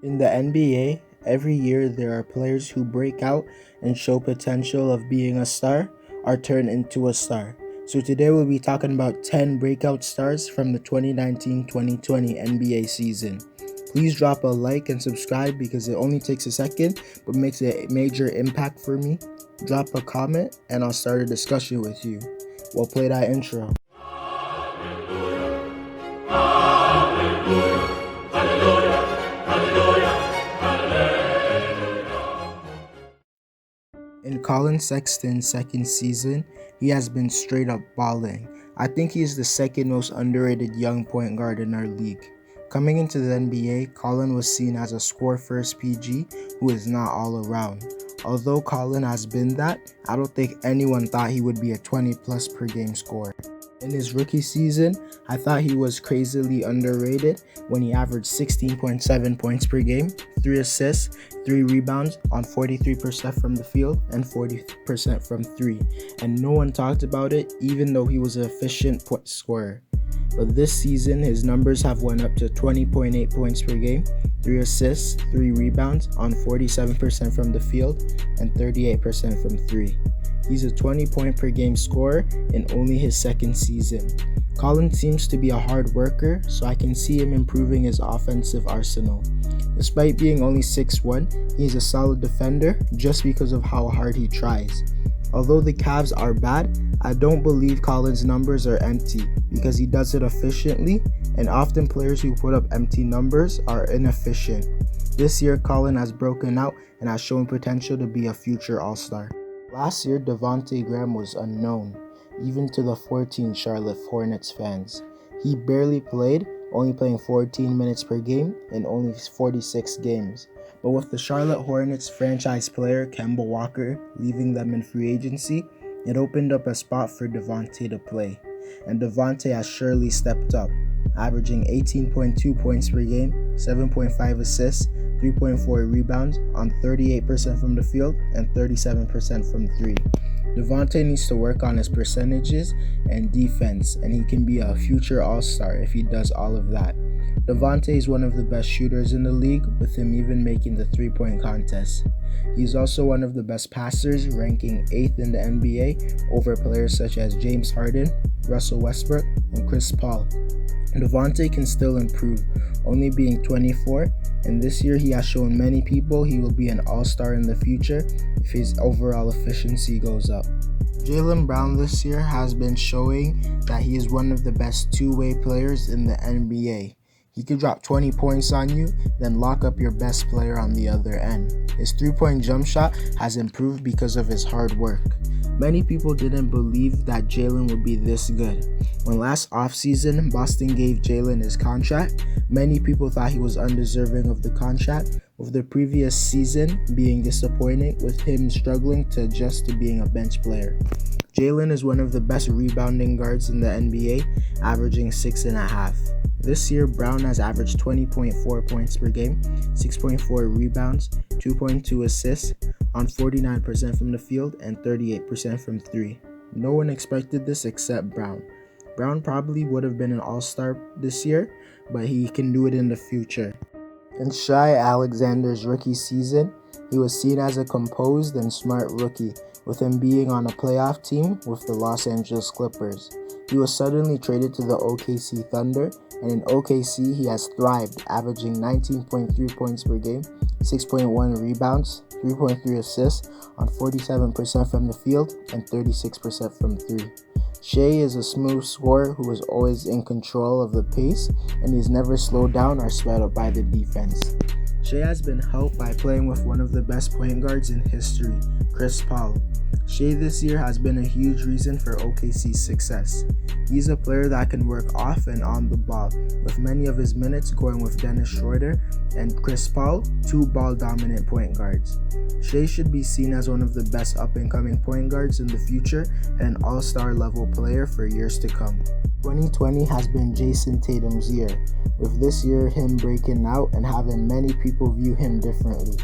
In the NBA, every year there are players who break out and show potential of being a star or turn into a star. So today we'll be talking about 10 breakout stars from the 2019-2020 NBA season. Please drop a like and subscribe because it only takes a second but makes a major impact for me. Drop a comment and I'll start a discussion with you. We'll play that intro. In Collin Sexton's second season, he has been straight up balling. I think he is the second most underrated young point guard in our league. Coming into the NBA, Collin was seen as a score-first PG who is not all around. Although Collin has been that, I don't think anyone thought he would be a 20-plus per game scorer. In his rookie season, I thought he was crazily underrated when he averaged 16.7 points per game, 3 assists, 3 rebounds on 43% from the field and 40% from 3. And no one talked about it even though he was an efficient point scorer. But this season, his numbers have went up to 20.8 points per game, 3 assists, 3 rebounds on 47% from the field and 38% from 3. He's a 20-point per game scorer in only his second season. Collin seems to be a hard worker, so I can see him improving his offensive arsenal. Despite being only 6'1", he is a solid defender just because of how hard he tries. Although the Cavs are bad, I don't believe Collin's numbers are empty because he does it efficiently, and often players who put up empty numbers are inefficient. This year, Collin has broken out and has shown potential to be a future All-Star. Last year, Devonte Graham was unknown, even to the 14 Charlotte Hornets fans. He barely played, only playing 14 minutes per game in only 46 games. But with the Charlotte Hornets franchise player Kemba Walker leaving them in free agency, it opened up a spot for Devonte to play. And Devonte has surely stepped up, averaging 18.2 points per game, 7.5 assists, 3.4 rebounds on 38% from the field and 37% from 3. Devonte needs to work on his percentages and defense, and he can be a future All-Star if he does all of that. Devonte is one of the best shooters in the league, with him even making the three-point contest. He's also one of the best passers, ranking 8th in the NBA over players such as James Harden, Russell Westbrook, and Chris Paul. Devonte can still improve, only being 24, and this year he has shown many people he will be an all-star in the future if his overall efficiency goes up. Jalen Brown this year has been showing that he is one of the best two-way players in the NBA. He could drop 20 points on you, then lock up your best player on the other end. His three-point jump shot has improved because of his hard work. Many people didn't believe that Jalen would be this good. When last offseason Boston gave Jalen his contract, many people thought he was undeserving of the contract, with the previous season being disappointing with him struggling to adjust to being a bench player. Jalen is one of the best rebounding guards in the NBA, averaging 6.5. This year, Brown has averaged 20.4 points per game, 6.4 rebounds, 2.2 assists on 49% from the field and 38% from 3. No one expected this except Brown. Brown probably would have been an all-star this year, but he can do it in the future. In Shai Alexander's rookie season, he was seen as a composed and smart rookie, with him being on a playoff team with the Los Angeles Clippers. He was suddenly traded to the OKC Thunder, and in OKC he has thrived, averaging 19.3 points per game, 6.1 rebounds, 3.3 assists on 47% from the field and 36% from 3. Shai is a smooth scorer who is always in control of the pace, and he's never slowed down or sped up by the defense. Shai has been helped by playing with one of the best point guards in history, Chris Paul. Shai this year has been a huge reason for OKC's success. He's a player that can work off and on the ball, with many of his minutes going with Dennis Schroeder and Chris Paul, two ball-dominant point guards. Shai should be seen as one of the best up-and-coming point guards in the future and an all-star level player for years to come. 2020 has been Jayson Tatum's year, with this year him breaking out and having many people view him differently.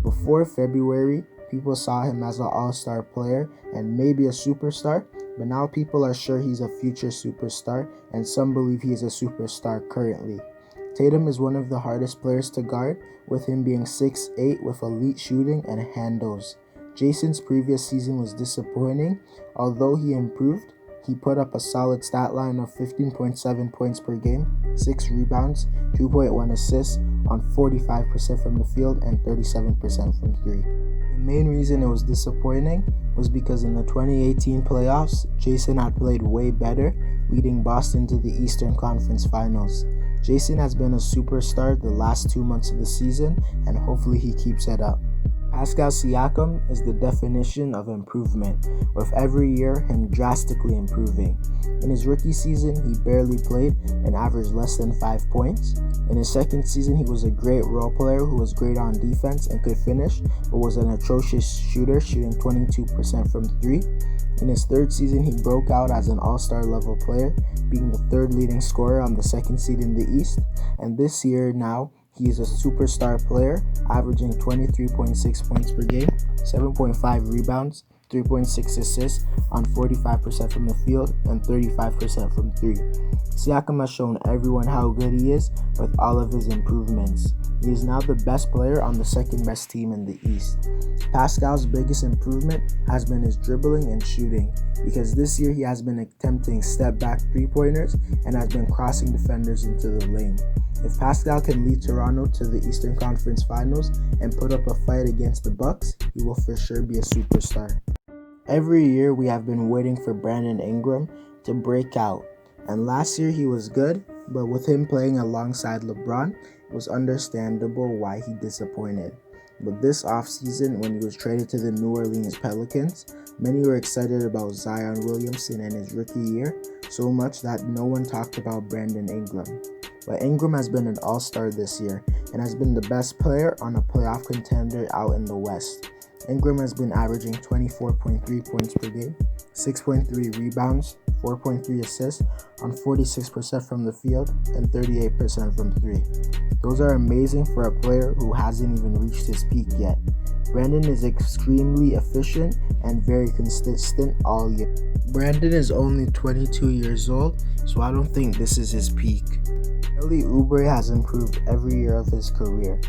Before February, people saw him as an all-star player and maybe a superstar, but now people are sure he's a future superstar, and some believe he is a superstar currently. Tatum is one of the hardest players to guard, with him being 6'8" with elite shooting and handles. Jayson's previous season was disappointing. Although he improved, he put up a solid stat line of 15.7 points per game, 6 rebounds, 2.1 assists on 45% from the field and 37% from 3. The main reason it was disappointing was because in the 2018 playoffs, Jayson had played way better, leading Boston to the Eastern Conference Finals. Jayson has been a superstar the last 2 months of the season, and hopefully he keeps it up. Pascal Siakam is the definition of improvement, with every year him drastically improving. In his rookie season, he barely played and averaged less than 5 points. In his second season, he was a great role player who was great on defense and could finish, but was an atrocious shooter, shooting 22% from 3. In his third season, he broke out as an all-star level player, being the third leading scorer on the second seed in the East. And this year now, he is a superstar player, averaging 23.6 points per game, 7.5 rebounds, 3.6 assists on 45% from the field and 35% from 3. Siakam has shown everyone how good he is with all of his improvements. He is now the best player on the second best team in the East. Pascal's biggest improvement has been his dribbling and shooting, because this year he has been attempting step-back three-pointers and has been crossing defenders into the lane. If Pascal can lead Toronto to the Eastern Conference Finals and put up a fight against the Bucks, he will for sure be a superstar. Every year we have been waiting for Brandon Ingram to break out, and last year he was good, but with him playing alongside LeBron, it was understandable why he disappointed. But this offseason, when he was traded to the New Orleans Pelicans, many were excited about Zion Williamson in his rookie year, so much that no one talked about Brandon Ingram. But Ingram has been an all-star this year and has been the best player on a playoff contender out in the West. Ingram has been averaging 24.3 points per game, 6.3 rebounds, 4.3 assists on 46% from the field and 38% from 3. Those are amazing for a player who hasn't even reached his peak yet. Brandon is extremely efficient and very consistent all year. Brandon is only 22 years old, so I don't think this is his peak. Kelly Oubre has improved every year of his career.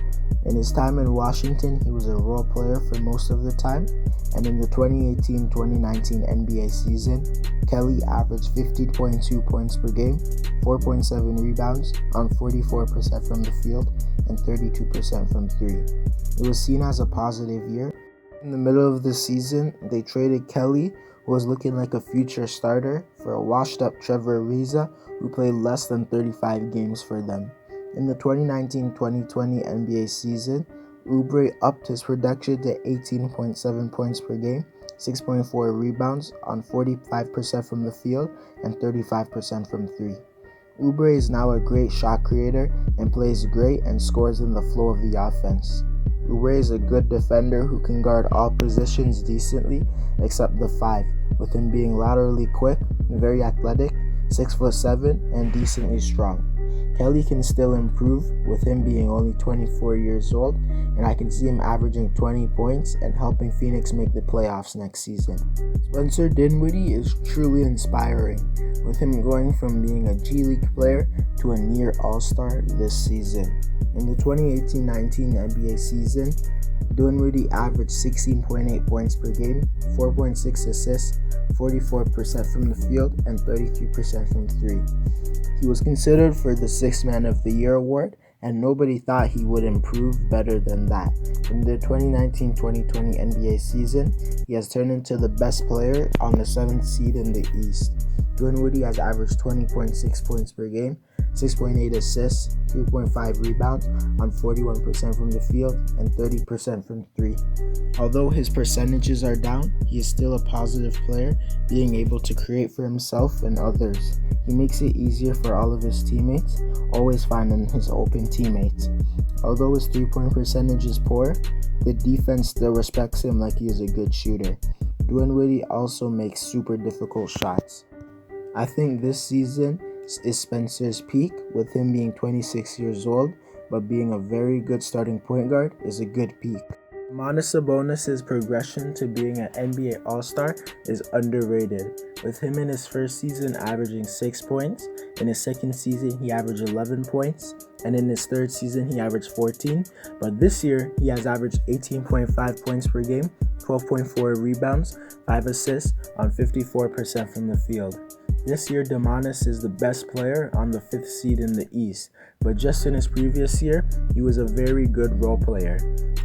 In his time in Washington, he was a role player for most of the time, and in the 2018-2019 NBA season, Kelly averaged 50.2 points per game, 4.7 rebounds on 44% from the field and 32% from 3. It was seen as a positive year. In the middle of the season, they traded Kelly, who was looking like a future starter, for a washed-up Trevor Ariza, who played less than 35 games for them. In the 2019-2020 NBA season, Oubre upped his production to 18.7 points per game, 6.4 rebounds on 45% from the field and 35% from 3. Oubre is now a great shot creator and plays great and scores in the flow of the offense. Oubre is a good defender who can guard all positions decently except the 5, with him being laterally quick, very athletic, 6'7", and decently strong. Kelly can still improve, with him being only 24 years old, and I can see him averaging 20 points and helping Phoenix make the playoffs next season. Spencer Dinwiddie is truly inspiring, with him going from being a G League player to a near all-star this season. In the 2018-19 NBA season, Dinwiddie averaged 16.8 points per game, 4.6 assists, 44% from the field, and 33% from 3. He was considered for the 6th Man of the Year award, and nobody thought he would improve better than that. From the 2019-2020 NBA season, he has turned into the best player on the 7th seed in the East. Dinwiddie has averaged 20.6 points per game, 6.8 assists, 3.5 rebounds on 41% from the field and 30% from 3. Although his percentages are down, he is still a positive player, being able to create for himself and others. He makes it easier for all of his teammates, always finding his open teammates. Although his 3-point percentage is poor, the defense still respects him like he is a good shooter. Dinwiddie also makes super difficult shots. I think this season is Spencer's peak, with him being 26 years old, but being a very good starting point guard is a good peak. Sabonis' progression to being an NBA All-Star is underrated, with him in his first season averaging 6 points, in his second season he averaged 11 points, and in his third season he averaged 14, but this year he has averaged 18.5 points per game, 12.4 rebounds, 5 assists on 54% from the field. This year, Demonis is the best player on the 5th seed in the East, but just in his previous year, he was a very good role player.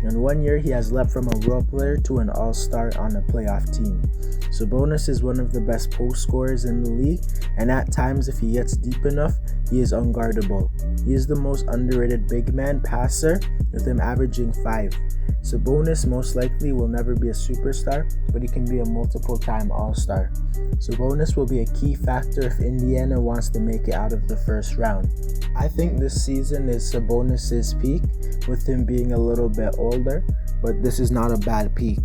In 1 year, he has leapt from a role player to an all-star on a playoff team. Sabonis is one of the best post scorers in the league, and at times, if he gets deep enough, he is unguardable. He is the most underrated big man passer, with him averaging 5. Sabonis most likely will never be a superstar, but he can be a multiple-time all-star. Sabonis will be a key factor if Indiana wants to make it out of the first round. I think this season is Sabonis' peak, with him being a little bit older, but this is not a bad peak.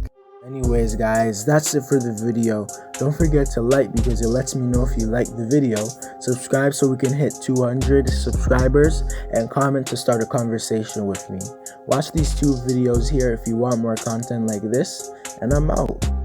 Anyways guys, that's it for the video. Don't forget to like because it lets me know if you like the video. Subscribe so we can hit 200 subscribers, and comment to start a conversation with me. Watch these 2 videos here if you want more content like this, and I'm out.